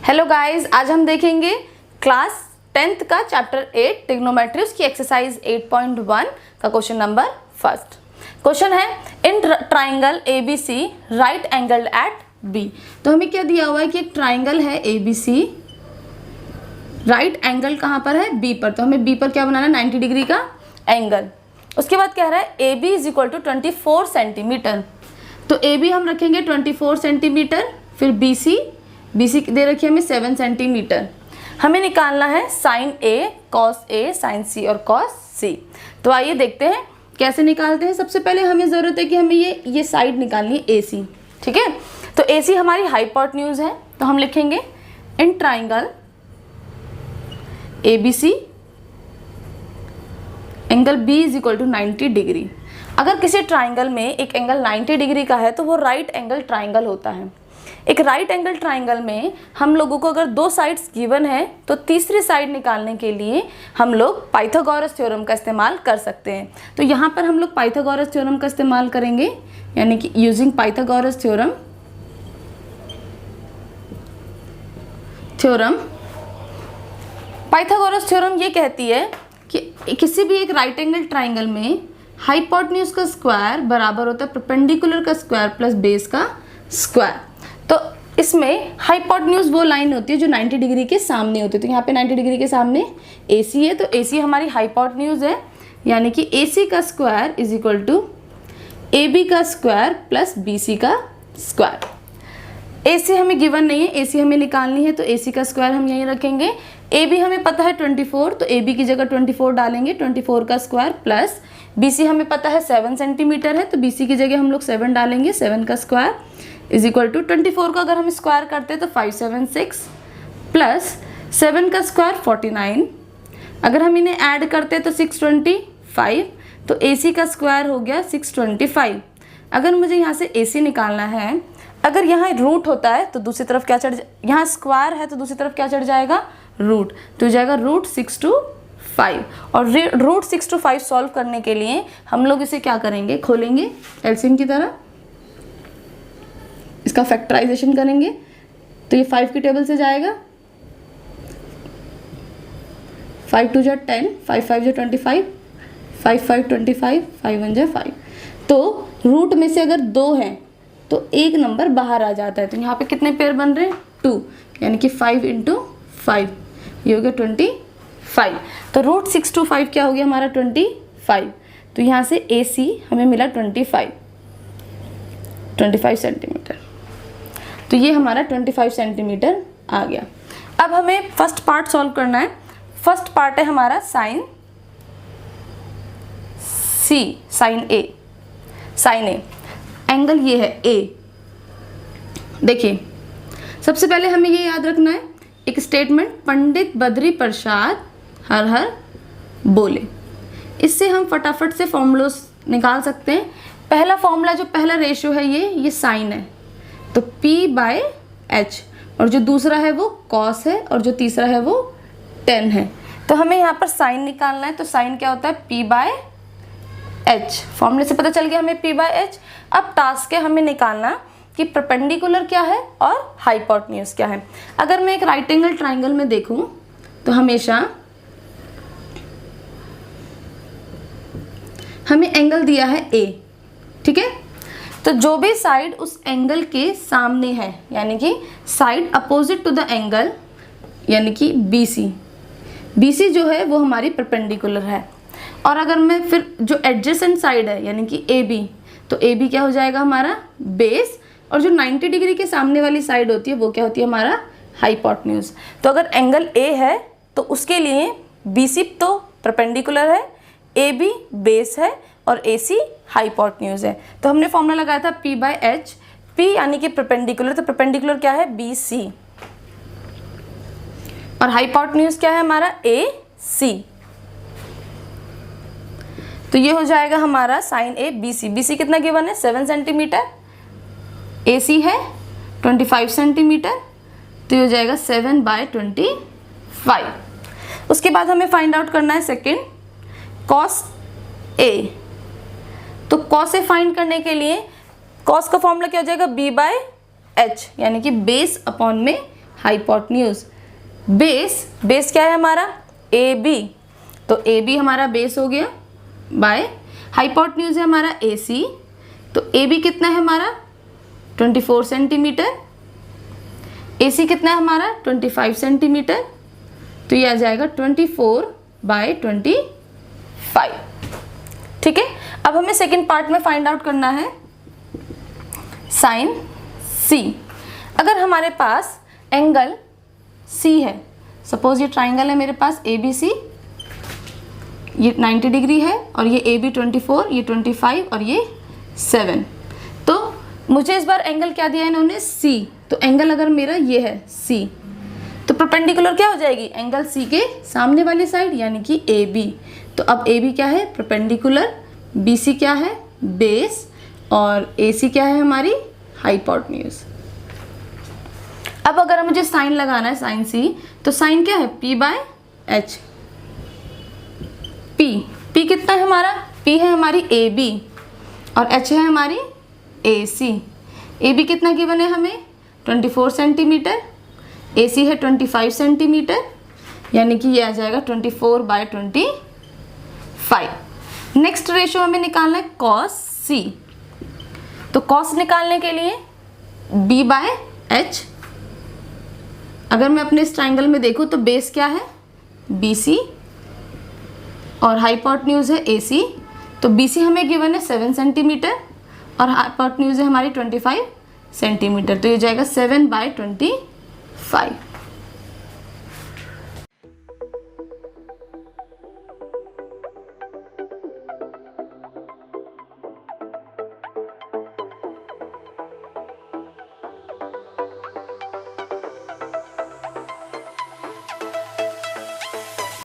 Hello guys, आज हम देखेंगे क्लास 10th का चैप्टर 8 ट्रिग्नोमेट्री की एक्सरसाइज 8.1 का क्वेश्चन नंबर फर्स्ट। क्वेश्चन है इन triangle ABC right angled at B। तो हमें क्या दिया हुआ है कि एक ट्राइंगल है ABC, राइट एंगल कहाँ पर है B पर। तो हमें B पर क्या बनाना है 90 डिग्री का एंगल। उसके बाद कह रहा है AB is equal to 24 centimetre. तो AB हम रखेंगे 24 सेंटीमीटर, फिर BC दे रखी है हमें 7 सेंटीमीटर। हमें निकालना है sine A, cos A, sine C और कॉस C। तो आइए देखते हैं कैसे निकालते हैं। सबसे पहले हमें ज़रूरत है कि हमें ये साइड निकालनी है AC, ठीक है। तो AC हमारी हाइपोटेन्यूज है, तो हम लिखेंगे in triangle ABC angle B is equal to 90 degree. अगर किसी ट्राइंगल में एक एंगल 90 डिग्री का है तो वो राइट एंगल ट्राइंगल होता है। एक राइट एंगल ट्राइंगल में हम लोगों को अगर दो साइड्स गिवन है तो तीसरी साइड निकालने के लिए हम लोग पाइथागोरस थ्योरम का इस्तेमाल कर सकते हैं। तो यहाँ पर हम लोग पाइथागोरस थ्योरम का इस्तेमाल करेंगे, यानी कि using Pythagoras theorem Pythagoras theorem ये कहती है कि किसी भी एक राइट एंगल ट्राइंगल में हाइपोटेन्यूज का स्क्वायर बराबर होता है परपेंडिकुलर का स्क्वायर प्लस बेस का स्क्वायर। तो इसमें हाइपोटेन्यूज वो लाइन होती है जो 90 डिग्री के सामने होती है। तो यहाँ पे 90 डिग्री के सामने AC है, तो AC हमारी हाइपोटेन्यूज है, यानी कि AC का square is equal to AB का स्क्वायर प्लस BC का स्क्वायर। AC हमें गिवन नहीं है, AC हमें निकालनी है, तो AC का स्क्वायर हम यहीं रखेंगे। AB हमें पता है 24, तो AB की जगह 24 डालेंगे, 24 का स्क्वायर प्लस BC हमें पता है 7 सेंटीमीटर है, तो BC की जगह हम लोग 7 डालेंगे, 7 का स्क्वायर इज इक्वल टू 24 का अगर हम स्क्वायर करते हैं तो 576 प्लस 7 का स्क्वायर 49। अगर हम इन्हें ऐड करते हैं तो 625, तो AC का स्क्वायर हो गया 625। अगर मुझे यहाँ से AC निकालना है, अगर यहाँ रूट होता है तो दूसरी तरफ क्या चढ़, यहाँ स्क्वायर है तो दूसरी तरफ क्या चढ़ जाएगा रूट, तो हो जाएगा रूट 6 to 5। और रूट 6 to 5 सॉल्व करने के लिए हम लोग इसे क्या करेंगे, खोलेंगे एलसीएम की तरह, इसका फैक्टराइजेशन करेंगे। तो ये 5 की टेबल से जाएगा, 5 2 जा 10, 5 5 जा 25, 5 5 25, 5 1 जा 5। तो रूट में से अगर 2 हैं तो एक नंबर बाहर आ जाता है। तो यहाँ पे कितने पेयर बन रहे हैं 2, यानी कि 5 × 5, ये हो गया 25। तो रूट 6 to 5 क्या हो गया हमारा 25। तो यहाँ से AC हमें मिला 25 सेंटीमीटर। तो ये हमारा 25 सेंटीमीटर आ गया। अब हमें फर्स्ट पार्ट सॉल्व करना है। फर्स्ट पार्ट है हमारा साइन A। एंगल ये है A। देखिए सबसे पहले हमें ये याद रखना है एक स्टेटमेंट, पंडित बद्री प्रसाद हर हर बोले। इससे हम फटाफट से फॉर्मूलोस निकाल सकते हैं। पहला फॉर्मूला, जो पहला रेशियो है ये साइन है, तो P/H, और जो दूसरा है वो कॉस है, और जो तीसरा है वो टेन है। तो हमें यहाँ पर साइन निकालना है, तो साइन क्या होता है P/H। फॉर्मूले से पता चल गया हमें P/H। अब टास्क है हमें निकालना कि परपेंडिकुलर क्या है और हाइपोटेन्यूज क्या है। अगर मैं एक राइट एंगल ट्राइंगल में देखूं तो हमेशा हमें एंगल दिया है A, ठीक है। तो जो भी साइड उस एंगल के सामने है, यानी कि side opposite to the angle, यानी कि BC जो है वो हमारी परपेंडिकुलर है। और अगर मैं फिर जो एडजेसेंट साइड है, यानी कि AB, तो AB क्या हो जाएगा हमारा बेस, और जो 90 डिग्री के सामने वाली साइड होती है वो क्या होती है हमारा हाइपोटेन्यूज। तो अगर एंगल A है तो उसके लिए BC तो परपेंडिकुलर है, AB बेस है और AC हाइपोटेन्यूज है। तो हमने फॉर्मूला लगाया था P/H। P यानी कि परपेंडिकुलर, तो परपेंडिकुलर क्या है BC, और हाइपोटेन्यूज क्या है हमारा AC। तो ये हो जाएगा हमारा साइन A BC। BC कितना गिवन है 7 सेंटीमीटर, AC है 25 सेंटीमीटर, तो ये हो जाएगा 7/25। उसके बाद हमें फाइंड आउट करना है सेकेंड कॉस A। तो कॉस A फाइंड करने के लिए कॉस का फॉर्मूला क्या हो जाएगा B/H, यानी कि बेस अपॉन में हाइपोटन्यूज। बेस क्या है हमारा, ए बी, तो ए बी हमारा बेस हो गया, बाय हाइपोटन्यूज है हमारा ए सी, तो ए बी कितना है हमारा 24 सेंटीमीटर, ए सी कितना है हमारा 25 सेंटीमीटर, तो ये आ जाएगा 24/25। ठीक है, अब हमें सेकेंड पार्ट में फाइंड आउट करना है साइन सी। अगर हमारे पास एंगल सी है, सपोज ये ट्राइंगल है मेरे पास ए बी सी, ये 90 डिग्री है और ये ए बी 24, ये 25 और ये 7, तो मुझे इस बार एंगल क्या दिया है इन्होंने, सी। तो एंगल अगर मेरा ये है सी, तो परपेंडिकुलर क्या हो जाएगी, एंगल सी के सामने वाली साइड यानी कि ए बी। तो अब ए बी क्या है परपेंडिकुलर, बी सी क्या है बेस और ए सी क्या है हमारी हाइपोटन्यूज। अब अगर मुझे साइन लगाना है साइन सी, तो साइन क्या है P/H। P कितना है हमारा, P है हमारी ए बी और H है हमारी ए सी। ए बी कितना गिवन है हमें 24 सेंटीमीटर, ए सी है 25 सेंटीमीटर, यानी कि ये आ जाएगा 24/25। नेक्स्ट रेशो हमें निकालना है कॉस सी। तो कॉस निकालने के लिए B/H, अगर मैं अपने इस ट्राइंगल में देखूँ तो बेस क्या है BC और हाइपोटन्यूज है AC। तो BC हमें गिवन है 7 सेंटीमीटर और हाइपोटन्यूज है हमारी 25 सेंटीमीटर, तो ये जाएगा 7/25।